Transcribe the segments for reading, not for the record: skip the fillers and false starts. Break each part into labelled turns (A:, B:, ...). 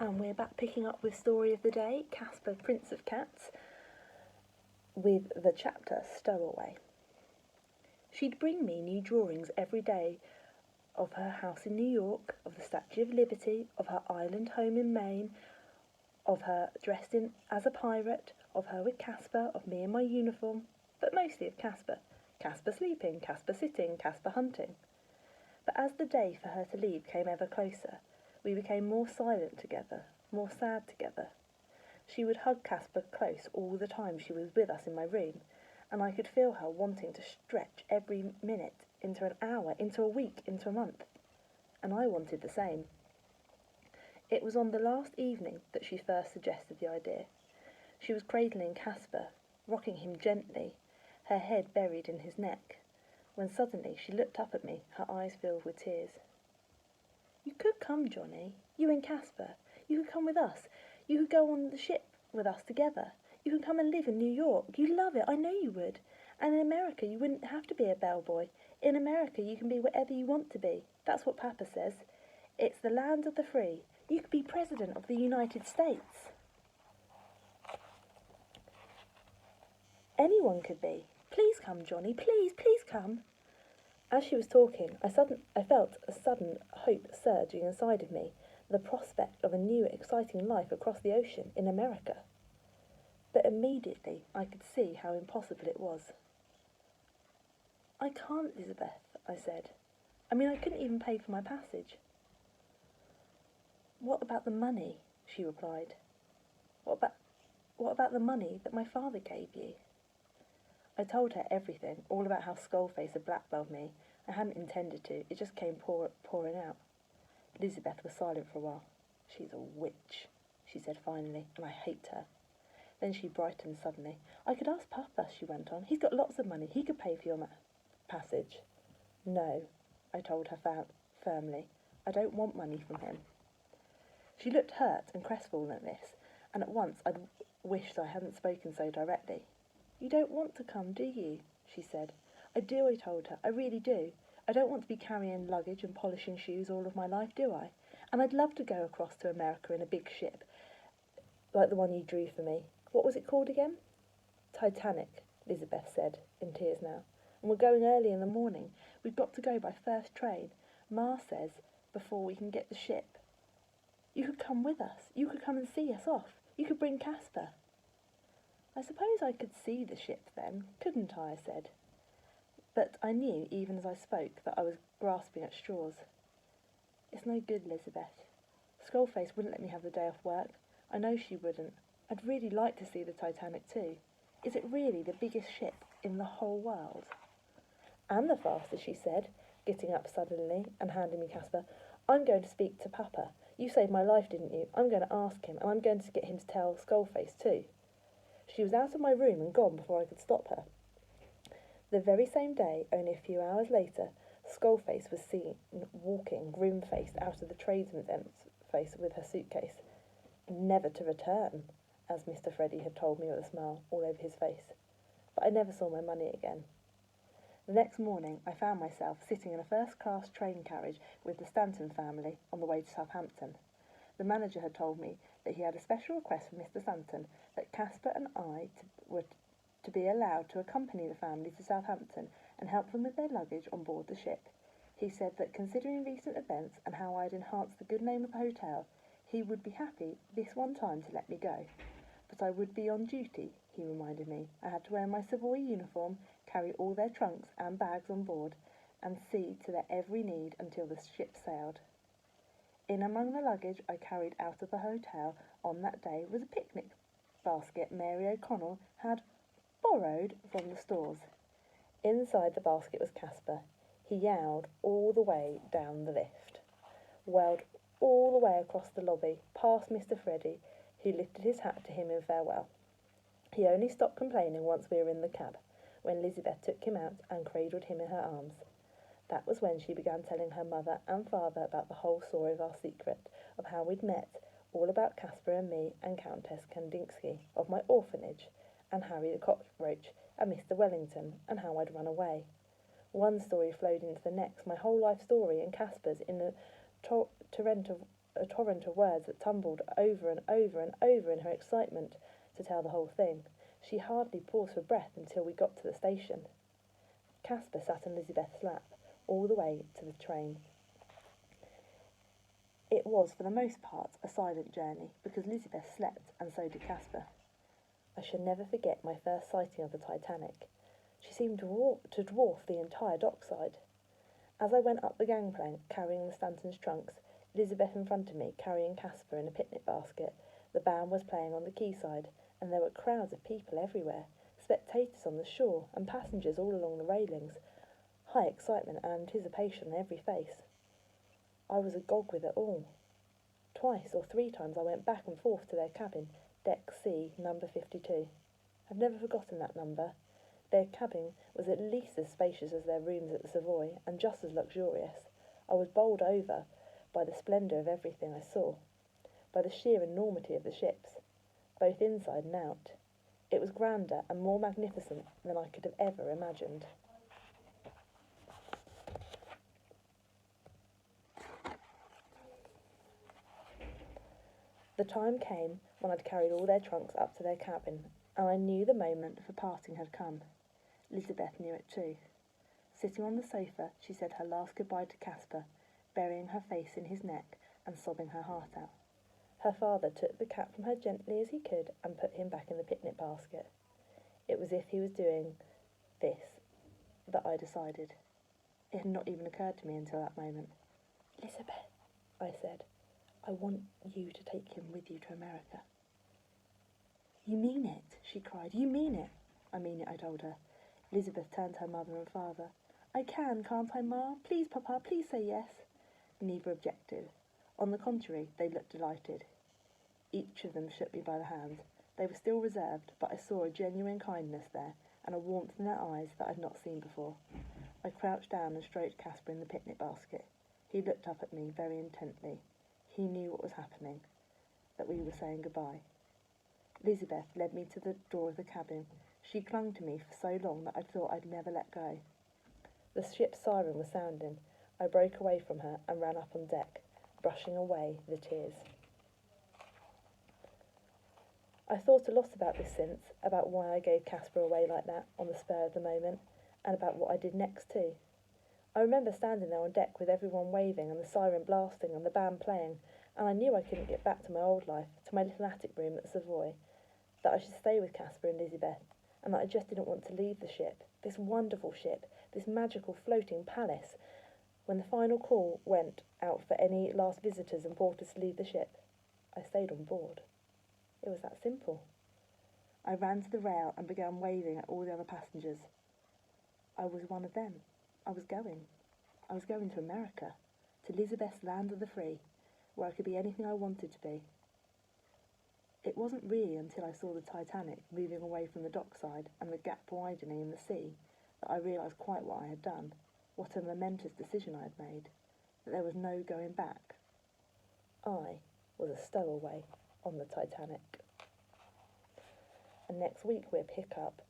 A: And we're back picking up with Story of the Day, Casper, Prince of Cats, with the chapter Stowaway. She'd bring me new drawings every day of her house in New York, of the Statue of Liberty, of her island home in Maine, of her dressed in as a pirate, of her with Casper, of me in my uniform, but mostly of Casper. Casper sleeping, Casper sitting, Casper hunting. But as the day for her to leave came ever closer, we became more silent together, more sad together. She would hug Casper close all the time she was with us in my room, and I could feel her wanting to stretch every minute into an hour, into a week, into a month. And I wanted the same. It was on the last evening that she first suggested the idea. She was cradling Casper, rocking him gently, her head buried in his neck, when suddenly she looked up at me, her eyes filled with tears. "You could come, Johnny, you and Casper. You could come with us. You could go on the ship with us together. You could come and live in New York. You'd love it, I know you would. And in America you wouldn't have to be a bellboy. In America you can be whatever you want to be. That's what Papa says. It's the land of the free. You could be President of the United States. Anyone could be. Please come, Johnny, please, please come." As she was talking, I felt a sudden hope surging inside of me, the prospect of a new, exciting life across the ocean in America. But immediately I could see how impossible it was. "I can't, Elizabeth," I said. I couldn't even pay for my passage." "What about the money?" she replied. What about the money that my father gave you?" I told her everything, all about how Skullface had blackmailed me. I hadn't intended to, it just came pouring out. Elizabeth was silent for a while. "She's a witch," she said finally, "and I hate her." Then she brightened suddenly. "I could ask Papa," she went on. "He's got lots of money. He could pay for your passage." "No," I told her firmly. "I don't want money from him." She looked hurt and crestfallen at this, and at once I wished I hadn't spoken so directly. "You don't want to come, do you?" she said. "I do," I told her. "I really do. I don't want to be carrying luggage and polishing shoes all of my life, do I? And I'd love to go across to America in a big ship, like the one you drew for me. What was it called again?" "Titanic," Elizabeth said, in tears now. "And we're going early in the morning. We've got to go by first train. Ma says before we can get the ship. You could come with us. You could come and see us off. You could bring Casper." "I suppose I could see the ship then, couldn't I?" said. But I knew, even as I spoke, that I was grasping at straws. "It's no good, Elizabeth. Skullface wouldn't let me have the day off work. I know she wouldn't. I'd really like to see the Titanic too. Is it really the biggest ship in the whole world?" "And the fastest," she said, getting up suddenly and handing me Casper. "I'm going to speak to Papa. You saved my life, didn't you? I'm going to ask him, and I'm going to get him to tell Skullface too." She was out of my room and gone before I could stop her. The very same day, only a few hours later, Skullface was seen walking grim-faced out of the tradesman's face with her suitcase. Never to return, as Mr. Freddy had told me with a smile all over his face. But I never saw my money again. The next morning I found myself sitting in a first-class train carriage with the Stanton family on the way to Southampton. The manager had told me that he had a special request from Mr. Stanton that Casper and I were to be allowed to accompany the family to Southampton and help them with their luggage on board the ship. He said that considering recent events and how I had enhanced the good name of the hotel, he would be happy this one time to let me go. But I would be on duty, he reminded me. I had to wear my Savoy uniform, carry all their trunks and bags on board, and see to their every need until the ship sailed. In among the luggage I carried out of the hotel on that day was a picnic basket Mary O'Connell had borrowed from the stores. Inside the basket was Casper. He yowled all the way down the lift, wailed all the way across the lobby, past Mr. Freddy, who lifted his hat to him in farewell. He only stopped complaining once we were in the cab, when Elizabeth took him out and cradled him in her arms. That was when she began telling her mother and father about the whole story of our secret, of how we'd met, all about Casper and me and Countess Kandinsky, of my orphanage, and Harry the Cockroach, and Mr. Wellington, and how I'd run away. One story flowed into the next, my whole life story and Casper's, in a torrent of a torrent of words that tumbled over and over and over in her excitement to tell the whole thing. She hardly paused for breath until we got to the station. Caspar sat on Lizabeth's lap all the way to the train. It was, for the most part, a silent journey, because Lizabeth slept, and so did Caspar. I shall never forget my first sighting of the Titanic. She seemed to dwarf the entire dockside. As I went up the gangplank, carrying the Stantons' trunks, Elizabeth in front of me, carrying Caspar in a picnic basket, the band was playing on the quayside, and there were crowds of people everywhere, spectators on the shore, and passengers all along the railings. High excitement and anticipation on every face. I was agog with it all. Twice or three times I went back and forth to their cabin, Deck C, number 52. I've never forgotten that number. Their cabin was at least as spacious as their rooms at the Savoy, and just as luxurious. I was bowled over by the splendour of everything I saw, by the sheer enormity of the ships, both inside and out. It was grander and more magnificent than I could have ever imagined. The time came when I'd carried all their trunks up to their cabin, and I knew the moment for parting had come. Lizabeth knew it too. Sitting on the sofa, she said her last goodbye to Caspar, burying her face in his neck and sobbing her heart out. Her father took the cat from her gently as he could and put him back in the picnic basket. It was if he was doing this that I decided. It had not even occurred to me until that moment. "Lizabeth," I said, "I want you to take him with you to America." "You mean it?" she cried. "You mean it?" "I mean it," I told her. Elizabeth turned to her mother and father. "I can, can't I, Ma? Please, Papa, please say yes." Neither objected. On the contrary, they looked delighted. Each of them shook me by the hand. They were still reserved, but I saw a genuine kindness there, and a warmth in their eyes that I'd not seen before. I crouched down and stroked Caspar in the picnic basket. He looked up at me very intently. He knew what was happening, that we were saying goodbye. Elizabeth led me to the door of the cabin. She clung to me for so long that I thought I'd never let go. The ship's siren was sounding. I broke away from her and ran up on deck, brushing away the tears. I thought a lot about this since, about why I gave Caspar away like that on the spur of the moment, and about what I did next too. I remember standing there on deck with everyone waving and the siren blasting and the band playing, and I knew I couldn't get back to my old life, to my little attic room at the Savoy, that I should stay with Caspar and Lizabeth, and that I just didn't want to leave the ship, this wonderful ship, this magical floating palace. When the final call went out for any last visitors and porters to leave the ship, I stayed on board. It was that simple. I ran to the rail and began waving at all the other passengers. I was one of them. I was going. I was going to America, to Lizabeth's land of the free, where I could be anything I wanted to be. It wasn't really until I saw the Titanic moving away from the dockside and the gap widening in the sea that I realised quite what I had done, what a momentous decision I had made, that there was no going back. I was a stowaway on the Titanic. And next week we'll pick up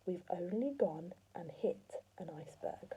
A: "We've only gone and hit an iceberg."